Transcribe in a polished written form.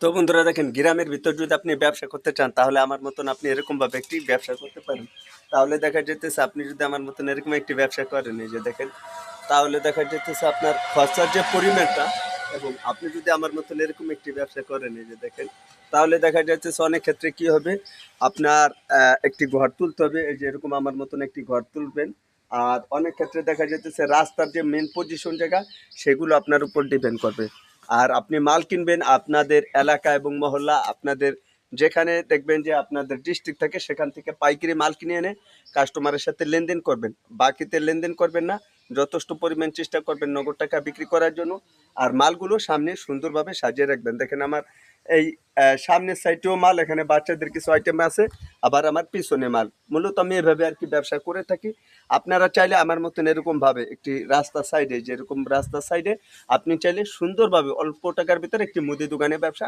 তো বন্ধুরা দেখেন, গ্রামের ভিতর যদি আপনি ব্যবসা করতে চান তাহলে আমার মতন আপনি এরকম ভাবে একটি ব্যবসা করতে পারেন। তাহলে দেখা যেতেছে আপনি যদি আমার মতন এরকম একটি ব্যবসা করেন, এই যে দেখেন, তাহলে দেখা যেতেছে আপনার খরচার যে পরিমাণটা, এবং আপনি যদি আমার মতন এরকম একটি ব্যবসা করেন, এই যে দেখেন, তাহলে দেখা যাচ্ছে অনেক ক্ষেত্রে কি হবে, আপনার একটি ঘর তুলতে হবে, এই যে এরকম আমার মতন একটি ঘর তুলবেন। আর অনেক ক্ষেত্রে দেখা যাচ্ছে রাস্তার যে মেন পজিশন জায়গা, সেগুলো আপনার উপর ডিপেন্ড করবে। আর আপনি মাল কিনবেন আপনাদের এলাকা এবং মহল্লা, আপনাদের যেখানে দেখবেন যে আপনাদের ডিস্ট্রিক্ট থাকে, সেখান থেকে পাইকারি মাল কিনে এনে কাস্টমারের সাথে লেনদেন করবেন। বাকিতে লেনদেন করবেন না, যথেষ্ট পরিমাণ চেষ্টা করবেন নগদ টাকা বিক্রি করার জন্য। আর মালগুলো সামনে সুন্দরভাবে সাজিয়ে রাখবেন। দেখেন আমার এই সামনের সাইডেও মাল, এখানে বাচ্চাদের কিছু আইটেম আছে, আবার আমার পিছনে মাল। মূলত আমি এভাবে আর কি ব্যবসা করে থাকি। আপনারা চাইলে আমার মতন এরকমভাবে একটি রাস্তার সাইডে, যেরকম রাস্তার সাইডে আপনি চাইলে সুন্দরভাবে অল্প টাকার ভিতরে একটি মুদি দোকানে ব্যবসা